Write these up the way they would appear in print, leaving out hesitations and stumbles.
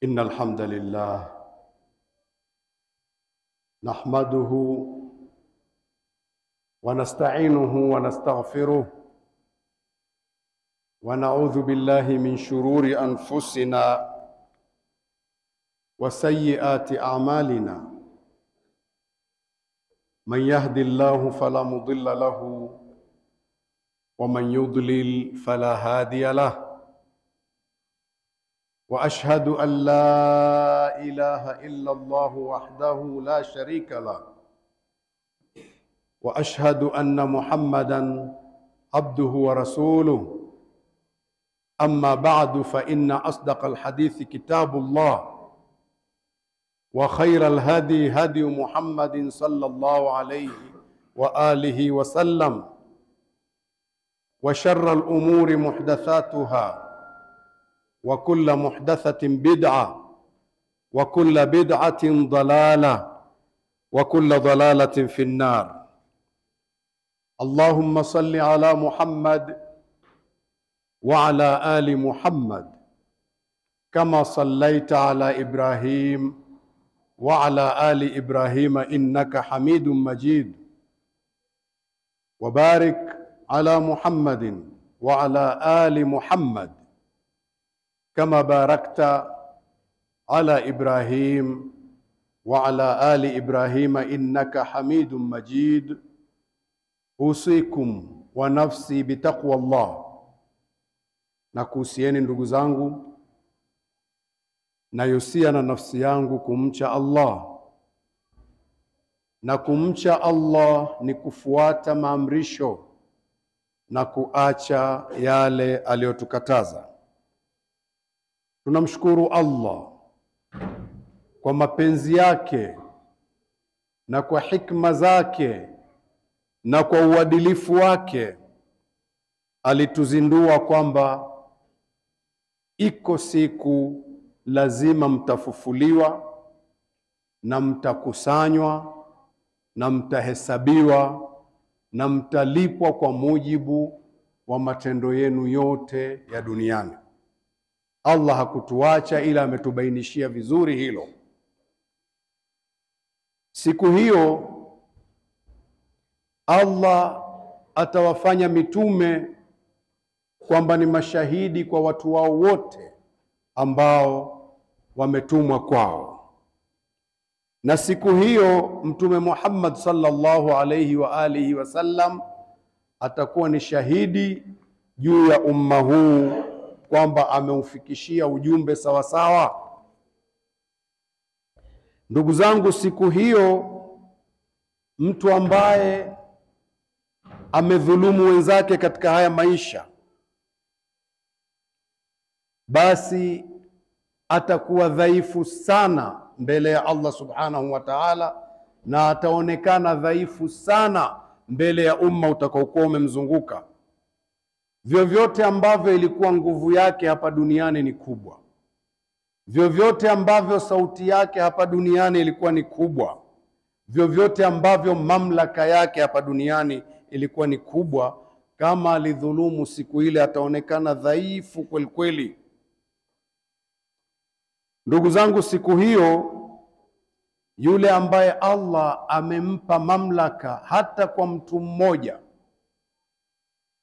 إن الحمد لله نحمده ونستعينه ونستغفره ونعوذ بالله من شرور أنفسنا وسيئات أعمالنا من يهد الله فلا مضل له ومن يضلل فلا هادي له وأشهد أن لا إله إلا الله وحده لا شريك له وأشهد أن محمدًا عبده ورسوله أما بعد فإن أصدق الحديث كتاب الله وخير الهدي هدي محمد صلى الله عليه وآله وسلم وشر الأمور محدثاتها وكل محدثة بدعة وكل بدعة ضلالة وكل ضلالة في النار. اللهم صل على محمد وعلى آل محمد كما صليت على إبراهيم وعلى آل إبراهيم إنك حميد مجيد وبارك على محمد وعلى آل محمد كما باركت على إبراهيم وعلى آل إبراهيم إنك حميد مجيد. أوصيكم ونفسي بتقوى الله. Nakuhusieni ndugu zangu, nayusia na nafsi yangu kumcha Allah. Na kumcha Allah ni kufuata maamrisho na kuacha yale aliyotukataza. Tunamshukuru Allah kwa mapenzi yake na kwa hikma zake na kwa uadilifu wake alituzindua kwamba iko siku lazima mtafufuliwa na mtakusanywa na mtahesabiwa na mtalipwa kwa mujibu wa matendo yenu yote ya duniani. Allah hakutuacha ila ametubainishia vizuri hilo. Siku hiyo Allah atawafanya mitume kwamba ni mashahidi kwa watu wao wote ambao wametumwa kwao. Na siku hiyo Mtume Muhammad sallallahu alayhi wa alihi wasallam atakuwa ni shahidi juu ya umma huu kwamba ameufikishia ujumbe sawa sawa. Ndugu zangu, siku hiyo mtu ambaye amedhulumu wenzake katika haya maisha, basi atakuwa dhaifu sana mbele ya Allah subhanahu wa ta'ala, na ataonekana dhaifu sana mbele ya umma utakaokuwa umemzunguka. Vyovyote ambavyo ilikuwa nguvu yake hapa duniani ni kubwa, vyovyote ambavyo sauti yake hapa duniani ilikuwa ni kubwa, vyovyote ambavyo mamlaka yake hapa duniani ilikuwa ni kubwa, kama alidhulumu siku ile ataonekana dhaifu kweli kweli. Ndugu zangu, siku hiyo yule ambaye Allah amempa mamlaka hata kwa mtu mmoja,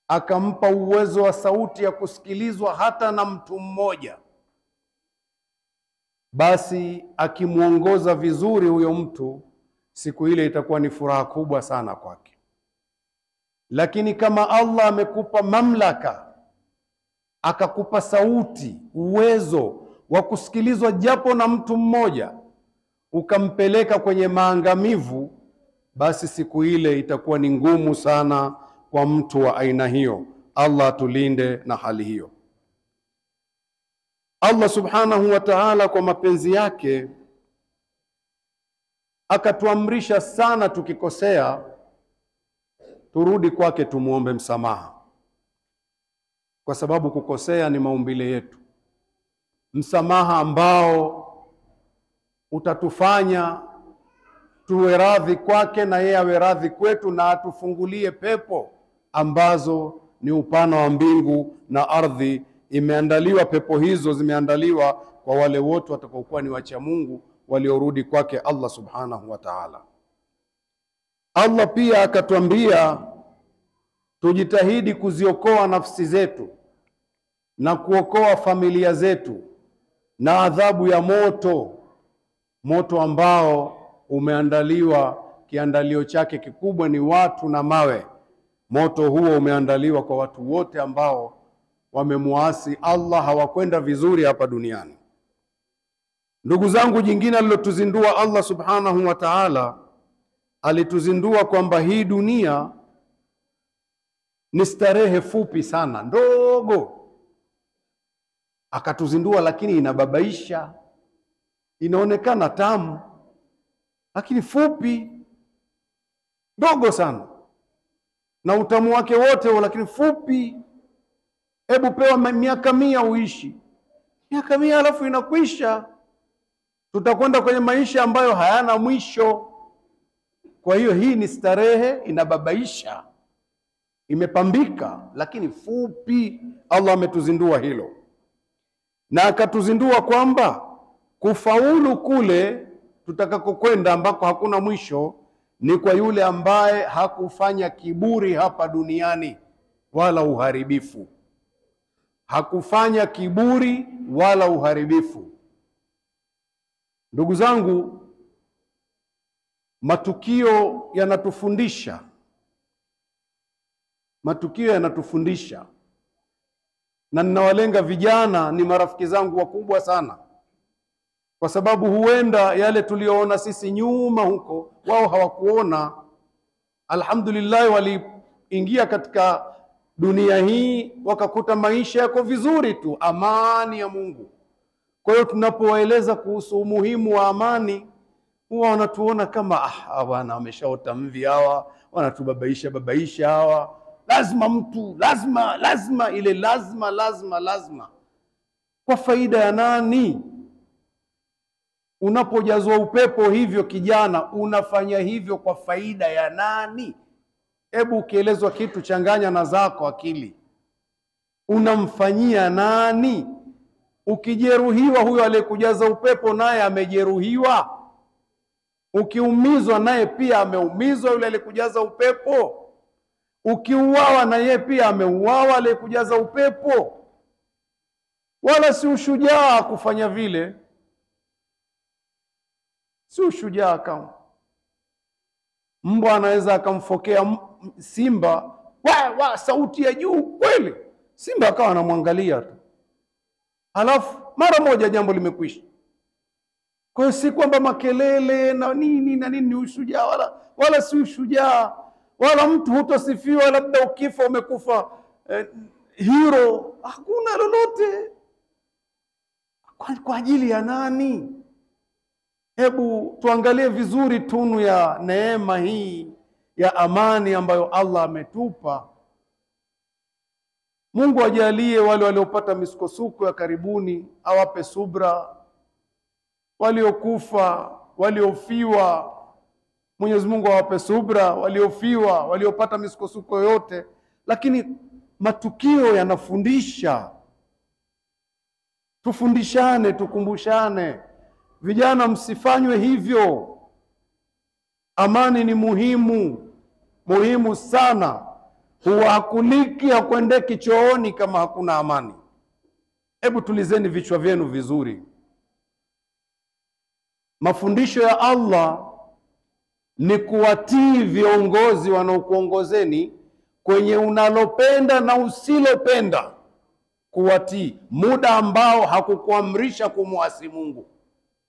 akampa uwezo wa sauti ya kusikilizwa hata na mtu mmoja, basi akimuongoza vizuri huyo mtu, siku ile itakuwa ni furaha kubwa sana kwake. Lakini kama Allah amekupa mamlaka, akakupa sauti, uwezo wa kusikilizwa japo na mtu mmoja, ukampeleka kwenye maangamivu, basi siku ile itakuwa ni ngumu sana kwa mtu wa aina hiyo. Allah atulinde na hali hiyo. Allah subhanahu wa ta'ala kwa mapenzi yake akatuamrisha sana tukikosea turudi kwake tumuombe msamaha, kwa sababu kukosea ni maumbile yetu. Msamaha ambao utatufanya tuwe radhi kwake na yeye awe radhi kwetu, na atufungulie pepo ambazo ni upana wa mbingu na ardhi. Imeandaliwa pepo hizo, zimeandaliwa kwa wale wote watakaokuwa ni wacha Mungu waliorudi kwake Allah subhanahu wa ta'ala. Allah pia akatuambia tujitahidi kuziokoa nafsi zetu na kuokoa familia zetu na adhabu ya moto ambao umeandaliwa, kiandalio chake kikubwa ni watu na mawe. Moto huo umeandaliwa kwa watu wote ambao wamemuasi Allah, hawakwenda vizuri hapa duniani. Ndugu zangu, jingine alilotuzindua Allah subhanahu wa ta'ala, alituzindua kwamba hii dunia ni starehe fupi sana, ndogo. Akatuzindua lakini inababaisha, inaonekana tamu lakini fupi, ndogo sana, na utamu wake wote lakini fupi. Hebu pewa miaka 100 uishi, miaka 100 alafu inakwisha. Tutakwenda kwenye maisha ambayo hayana mwisho. Kwa hiyo hii ni starehe, inababaisha, imepambika lakini fupi. Allah ametuzindua hilo, na akatuzindua kwamba kufaulu kule tutakakokwenda ambako hakuna mwisho ni kwa yule ambaye hakufanya kiburi hapa duniani wala uharibifu. Hakufanya kiburi wala uharibifu. Ndugu zangu, matukio yanatufundisha. Matukio yanatufundisha, na ninawalenga vijana, ni marafiki zangu wakubwa sana, kwa sababu huenda yale tulioona sisi nyuma huko wao hawakuona. Alhamdulillah, waliingia katika dunia hii wakakuta maisha yako vizuri tu, amani ya Mungu. Kwa hiyo tunapowaeleza kuhusu umuhimu wa amani, huwa wanatuona kama bwana wameshaota mvi hawa, wanatubabaisha hawa, lazima mtu lazima ile lazima. Kwa faida ya nani? Unapojazwa upepo hivyo kijana, unafanya hivyo kwa faida ya nani? Hebu ukielezwa kitu changanya na zako akili. Unamfanyia nani? Ukijeruhiwa, huyo aliyekujaza upepo naye amejeruhiwa. Ukiumizwa, naye pia ameumizwa yule aliyekujaza upepo. Ukiuawa, na yeye pia ameuawa aliyekujaza upepo. Wala si ushujaa kufanya vile, si ushujaa. Kama mbwa anaweza akamfokea simba sauti ya juu kweli, simba akawa anamwangalia tu, halafu mara moja jambo limekwisha. Kwa hiyo si kwamba makelele na nini ni ushujaa, wala si ushujaa. Wala mtu hutosifiwa labda ukifa umekufa hero. Hakuna lolote. Kwa ajili ya nani? Hebu tuangalie vizuri tunu ya neema hii ya amani ambayo Allah ametupa. Mungu ajalie wale waliopata misukosuko ya karibuni, awape subra. Waliokufa, waliofiwa, Mwenyezi Mungu awape subra. Waliofiwa, waliopata misukosuko yote. Lakini matukio yanafundisha. Tufundishane, tukumbushane. Vijana, msifanywe hivyo. Amani ni muhimu sana. Huwakuliki, hakuendeki chooni kama hakuna amani. Hebu tulizeni vichwa vyenu vizuri. Mafundisho ya Allah ni kuwatii viongozi wanaokuongozeni kwenye unalopenda na usilopenda. Kuwatii muda ambao hakukuamrisha kumwasi Mungu.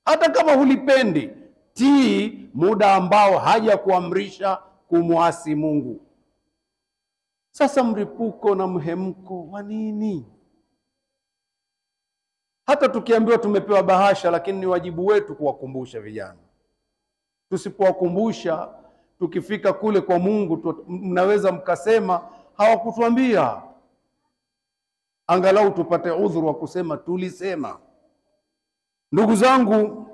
Hata kama hulipendi, tii muda ambao haja kuamrisha kumwasi Mungu. Sasa mripuko na mhemko wa nini? Hata tukiambiwa tumepewa bahasha, lakini ni wajibu wetu kuwakumbusha vijana. Tusipowakumbusha, tukifika kule kwa Mungu mnaweza mkasema hawakutuambia. Angalau tupate udhuru wa kusema tulisema. Ndugu zangu,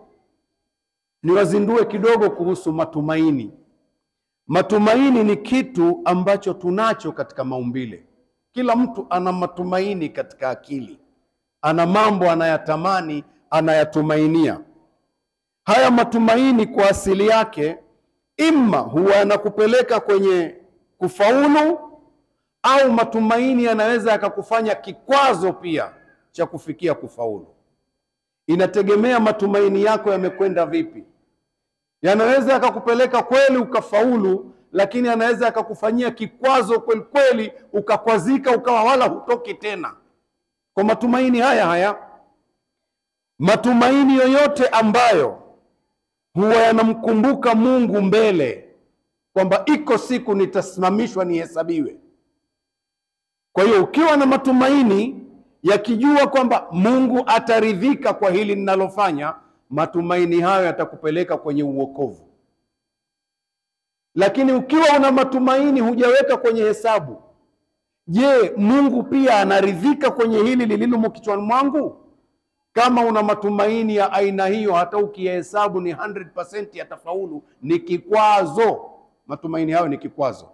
niwazindue kidogo kuhusu matumaini. Matumaini ni kitu ambacho tunacho katika maumbile. Kila mtu ana matumaini katika akili. Ana mambo anayatamani anayatumainia. Haya matumaini kwa asili yake imma huwa yanakupeleka kwenye kufaulu, au matumaini yanaweza yakakufanya kikwazo pia cha kufikia kufaulu. Inategemea matumaini yako yamekwenda vipi. Yanaweza yakakupeleka kweli ukafaulu, lakini yanaweza yakakufanyia kikwazo kweli kweli, ukakwazika ukawa wala hutoki tena. Kwa matumaini haya matumaini yoyote ambayo huwa yanamkumbuka Mungu mbele, kwamba iko siku nitasimamishwa nihesabiwe. Kwa hiyo ukiwa na matumaini yakijua kwamba Mungu ataridhika kwa hili ninalofanya, matumaini hayo yatakupeleka kwenye uokovu. Lakini ukiwa una matumaini hujaweka kwenye hesabu, je, Mungu pia anaridhika kwenye hili lililomo kichwani mwangu? Kama una matumaini ya aina hiyo, hata ukihesabu ni 100% yatafaulu, ni kikwazo. Matumaini hayo ni kikwazo.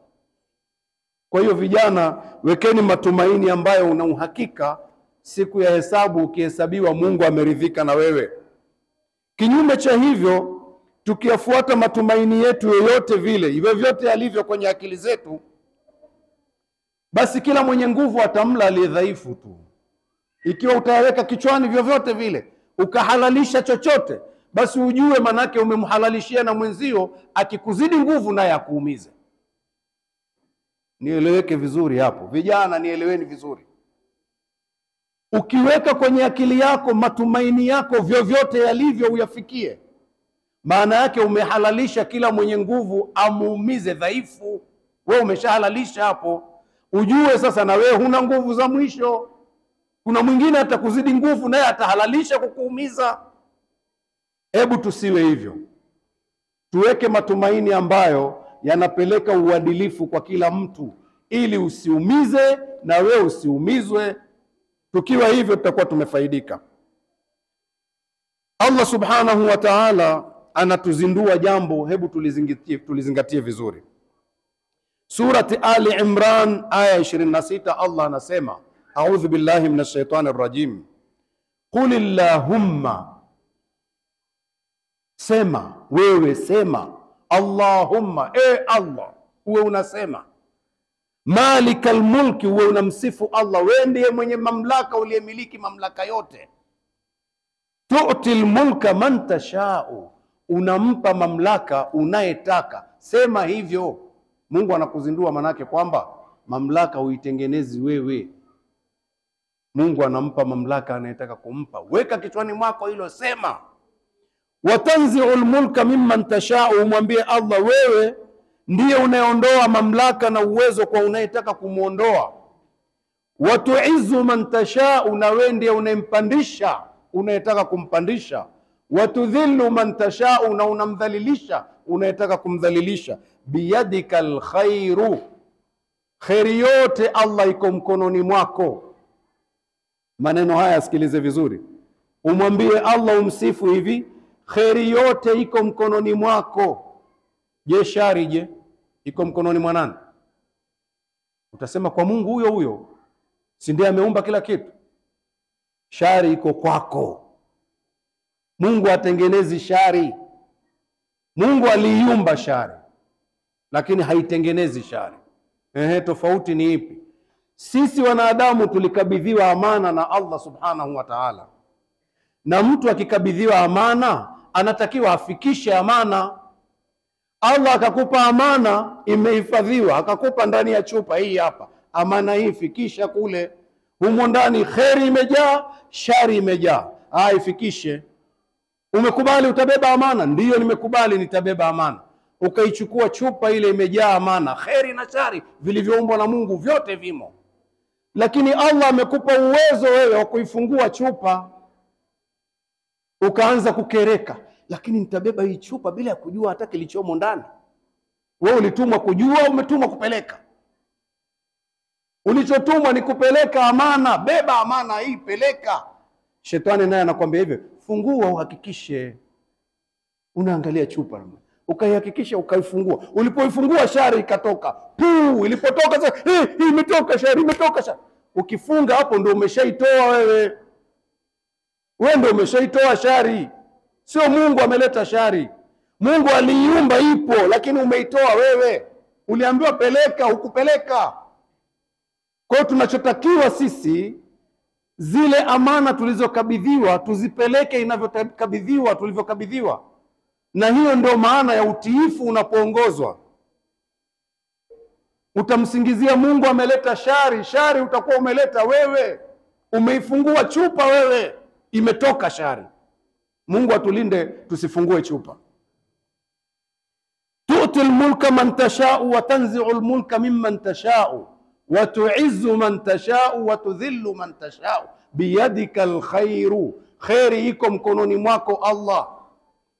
Kwa hiyo vijana, wekeni matumaini ambayo una uhakika siku ya hesabu ukihesabiwa Mungu ameridhika na wewe. Kinyume cha hivyo, tukiyafuata matumaini yetu yoyote vile, hivyo vyote yalivyo kwenye akili zetu, basi kila mwenye nguvu atamla aliye dhaifu tu. Ikiwa utaweka kichwani vyovyote vile, ukahalalisha chochote, basi ujue manake umemhalalishia na mwenzio, akikuzidi nguvu naye akuumize. Nieleweke vizuri hapo. Vijana, nieleweni vizuri. Ukiweka kwenye akili yako matumaini yako vyovyote yalivyo uyafikie, maana yake umehalalisha kila mwenye nguvu amuumize dhaifu. Wewe umeshahalalisha hapo. Ujue sasa na wewe huna nguvu za mwisho. Kuna mwingine atakuzidi nguvu naye atahalalisha kukuumiza. Hebu tusiwe hivyo. Tuweke matumaini ambayo yanapeleka uadilifu kwa kila mtu, ili usiumize na wewe usiumizwe. Tukiwa hivyo tutakuwa tumefaidika. Allah subhanahu wa ta'ala anatuzindua jambo, hebu tulizingatie vizuri. Surati Ali Imran aya 26, Allah anasema, a'udhu billahi minash shaitani rrajim, qul illahumma, sema wewe, sema Allahumma, Allah uwe unasema, malikal mulki, uwe unamsifu Allah, wewe ndiye mwenye mamlaka, uliyemiliki mamlaka yote. Tu'til mulka man tasha'u, unampa mamlaka unayetaka. Sema hivyo. Mungu anakuzindua, manake kwamba mamlaka huitengenezi wewe. Mungu anampa mamlaka anayetaka kumpa. Weka kichwani mwako hilo, sema. Watanzi'ul mulka mimman tasha'u, umwambie Allah, wewe ndiye unayeondoa mamlaka na uwezo kwa unayetaka kumuondoa. Watu'izzu man tasha'u, na wewe ndiye unayempandisha unayetaka kumpandisha. Watudhillu man tasha'u, na unamdhalilisha unayetaka kumdhalilisha. Biyadikal khairu, khairi yote Allah iko mkononi mwako. Maneno haya sikilize vizuri. Umwambie Allah, umsifu hivi, khairi yote iko mkononi mwako. Je, shari je, iko mkononi mwa nani? Utasema kwa Mungu huyo huyo, si ndiye ameumba kila kitu? Shari iko kwako. Mungu hatengenezi shari. Mungu aliiumba shari, lakini haitengenezi shari. Tofauti ni ipi? Sisi wanadamu tulikabidhiwa amana na Allah subhanahu wa ta'ala, na mtu akikabidhiwa amana anatakiwa afikishe amana. Allah akakupa amana, imehifadhiwa, akakupa ndani ya chupa hii hapa, amana hii fikisha kule. Humo ndani kheri imejaa, shari imejaa, ifikishe. Umekubali utabeba amana? Ndiyo, nimekubali nitabeba amana. Ukaichukua chupa ile imejaa amana, kheri na shari vilivyoumbwa na Mungu vyote vimo. Lakini Allah amekupa uwezo wewe wa kuifungua chupa. Ukaanza kukereka, lakini nitabeba hii chupa bila ya kujua hata kilichomo ndani. Wewe ulitumwa kujua, umetumwa kupeleka. Ulichotumwa ni kupeleka amana. Beba amana hii, peleka. Shetani naye anakuambia hivyo, fungua uhakikishe. Unaangalia chupa, ukaihakikisha, ukaifungua. Ulipoifungua shari ikatoka. Ilipotoka sasa, hii imetoka shari, imetoka shari. Ukifunga hapo ndio umeshaitoa wewe. Wewe ndio umeshaitoa shari, sio Mungu ameleta shari. Mungu aliiumba, ipo, lakini umeitoa wewe. Uliambiwa peleka, hukupeleka. Kwa hiyo tunachotakiwa sisi, zile amana tulizokabidhiwa tuzipeleke inavyokabidhiwa, tulivyokabidhiwa. Na hiyo ndio maana ya utiifu. Unapoongozwa utamsingizia Mungu ameleta shari, shari utakuwa umeleta wewe. Umeifungua chupa wewe, imetoka shari. Mungu atulinde tusifungue chupa. tu'ti al-mulka man tasha'u wa tanzi'u al-mulka mimman tasha'u wa tu'izzu man tasha'u wa tudhillu man tasha'u biyadika al-khairu, khairi iko mkononi mwako Allah.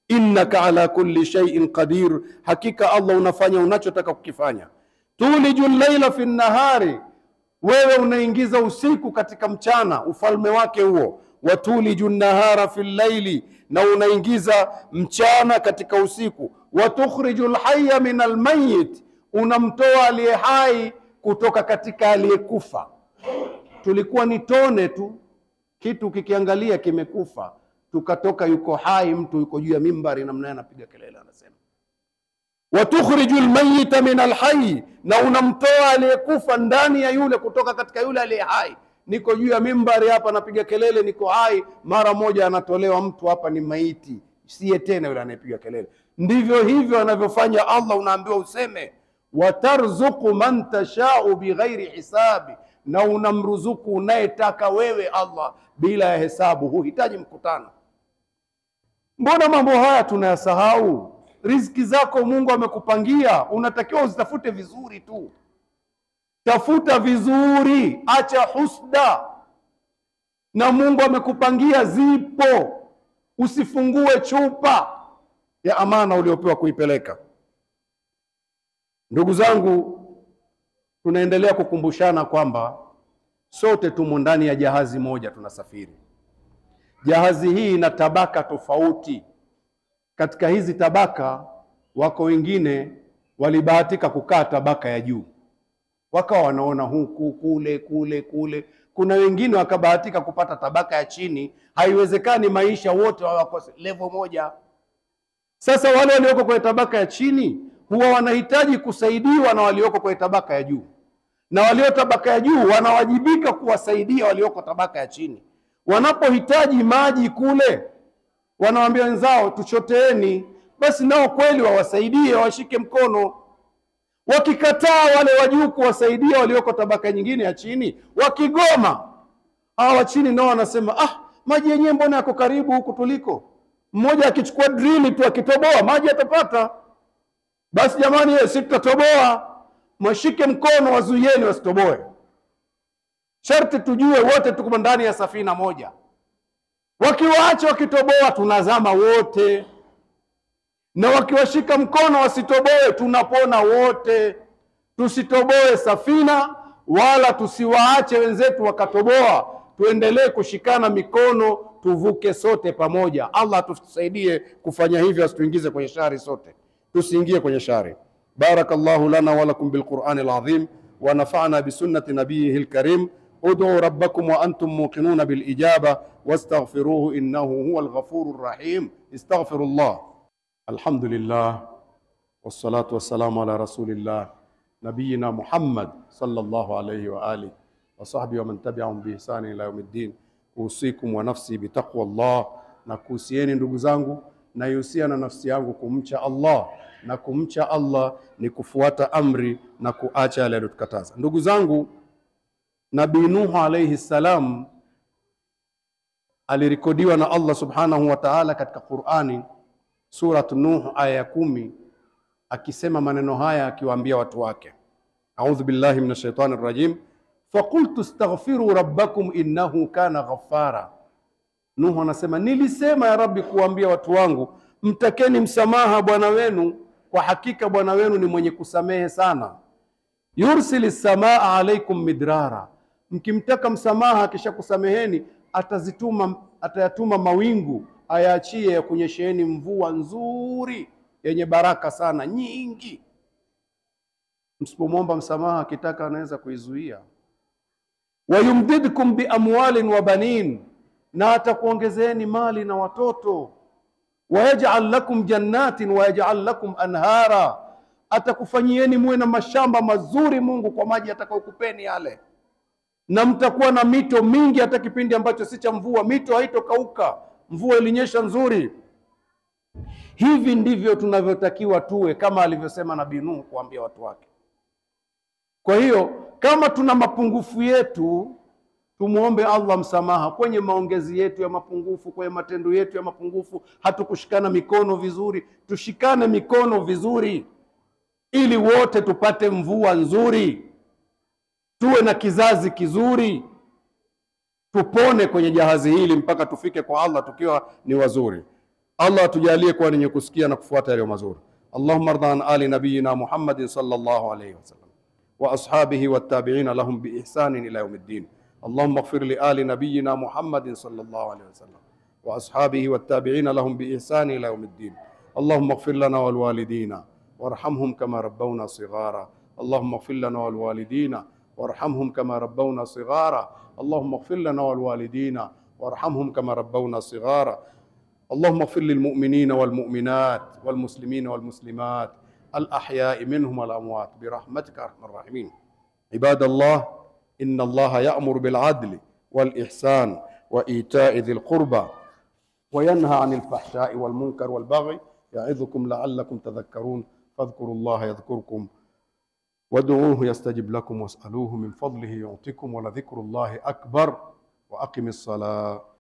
Innaka ala kulli shay'in qadir, hakika Allah unafanya unachotaka kukifanya. Tuliju al-layla fi an-nahari, wewe unaingiza usiku katika mchana, ufalme wake huo. Wa tuliju an-nahara fi al-layli, na unaingiza mchana katika usiku. Wa tukhriju al-hayya min al-mayyit, unamtoa aliye hai kutoka katika aliyekufa. Tulikuwa ni tone tu, kitu kikiangalia kimekufa, tukatoka yuko hai, mtu yuko juu ya mimbari namna anapiga kelele anasema. Wa tukhriju al-mayyita min al-hayy, na unamtoa aliyekufa ndani ya yule kutoka katika yule aliye hai. Niko juu ya mimbari hapa napiga kelele niko hai, mara moja anatolewa mtu hapa ni maiti, siye tena yule anayepiga kelele. Ndivyo hivyo anavyofanya Allah. Unaambiwa useme watarzuqu man tasha'u bighairi hisabi, na unamruzuku unayetaka wewe Allah bila ya hesabu. Huhitaji mkutano. Mbona mambo haya tunayasahau? Riziki zako Mungu amekupangia, unatakiwa uzitafute vizuri tu. Tafuta vizuri, acha husda. Na Mungu amekupangia, zipo. Usifungue chupa ya amana uliopewa kuipeleka. Ndugu zangu, tunaendelea kukumbushana kwamba sote tumo ndani ya jahazi moja tunasafiri. Jahazi hii ina tabaka tofauti. Katika hizi tabaka wako wengine walibahatika kukaa tabaka ya juu, wakawa wanaona huku kule kule kule. Kuna wengine wakabahatika kupata tabaka ya chini. Haiwezekani maisha wote wako level moja. Sasa wale walioko kwenye tabaka ya chini huwa wanahitaji kusaidiwa na walioko kwenye tabaka ya juu, na walio tabaka ya juu wanawajibika kuwasaidia walioko tabaka ya chini. Wanapohitaji maji kule, wanawaambia wenzao tuchoteeni, basi nao kweli wawasaidie, washike mkono. Wakikataa wale wa juu kuwasaidia walioko tabaka nyingine ya chini, wakigoma, hawa chini nao wanasema maji yenyewe mbona yako karibu huku tuliko. Mmoja akichukua drill tu akitoboa maji atapata. Basi jamani, si tutatoboa, mwashike mkono, wazuieni wasitoboe. Sharti tujue wote tuko ndani ya safina moja. Wakiwaacha wakitoboa tunazama wote, na wakiwashika mkono wasitoboe tunapona wote. Tusitoboe safina wala tusiwaache wenzetu wakatoboa. Tuendelee kushikana mikono, tuvuke sote pamoja. Allah tusaidie kufanya hivyo, asituingize kwenye shari sote. Tusiingie kwenye shari. Barakallahu lana wa lakum bil Qur'anil azim wa nafa'na bi sunnati nabiyihil karim. Ud'u rabbakum wa antum muqinuna bil ijaba wastaghfiruhu innahu huwal ghafurur rahim. Astaghfirullah. Alhamdulillah wassalatu wassalamu ala rasulillah nabiyina Muhammad sallallahu alayhi wa alihi wa sahbihi wa man tabi'ahum bi ihsani ila yawmiddin. Usikum wa nafsi bi taqwallah, na kuhusieni ndugu zangu na yusia na nafsi yangu kumcha Allah, na kumcha Allah ni kufuata amri na kuacha yale aliyotukataza. Ndugu zangu, Nabii Nuh alayhi salam alirekodiwa na Allah subhanahu wa ta'ala katika Qur'ani, Surat Nuh aya ya 10, akisema maneno haya akiwaambia watu wake, a'udhu billahi minash shaitanir rajim, faqultu astaghfiru rabbakum innahu kana ghaffara. Nuh anasema, nilisema ya Rabbi kuambia watu wangu mtakeni msamaha Bwana wenu, kwa hakika Bwana wenu ni mwenye kusamehe sana. Yursilis samaa alaikum midrara, mkimtaka msamaha kisha kusameheni atayatuma mawingu ayaachie ya kunyesheni mvua nzuri yenye baraka sana nyingi. Msipomwomba msamaha akitaka anaweza kuizuia. Wayumdidkum bi amwalin wa banin, na atakuongezeeni mali na watoto. Wayaj'al lakum jannatin wayaj'al lakum anhara, atakufanyieni muwe na mashamba mazuri Mungu kwa maji atakayokupeni yale, na mtakuwa na mito mingi. Hata kipindi ambacho si cha mvua mito haitokauka, mvua ilinyesha nzuri. Hivi ndivyo tunavyotakiwa tuwe, kama alivyosema Nabii Nuh kuambia watu wake. Kwa hiyo kama tuna mapungufu yetu, tumuombe Allah msamaha kwenye maongezi yetu ya mapungufu, kwenye matendo yetu ya mapungufu. Hatukushikana mikono vizuri, tushikane mikono vizuri, ili wote tupate mvua nzuri, tuwe na kizazi kizuri, tupone kwenye jahazi hili mpaka tufike kwa Allah tukiwa ni wazuri. Allah atujalie kuwa ni kusikia na kufuata yale mazuri. Allahumma arda an ali nabiyina Muhammadin sallallahu alayhi wasallam wa ashabihi wattabi'ina lahum bi ihsanin ila yawmiddin. اللهم اغفر لآل نبينا محمد صلى الله عليه وسلم وأصحابه والتابعين لهم بإحسان إلى يوم الدين. اللهم اغفر لنا والوالدين وارحمهم كما ربونا صغارا. اللهم اغفر لنا والوالدين وارحمهم كما ربونا صغارا. اللهم اغفر لنا والوالدين وارحمهم كما ربونا صغارا. اللهم اغفر للمؤمنين والمؤمنات والمسلمين والمسلمات الأحياء منهم والأموات برحمتك أرحم الراحمين. عباد الله، إن الله يأمر بالعدل والإحسان وإيتاء ذي القربى وينهى عن الفحشاء والمنكر والبغي يعظكم لعلكم تذكرون. فاذكروا الله يذكركم وادعوه يستجب لكم واسألوه من فضله يعطكم ولذكر الله أكبر. وأقم الصلاة.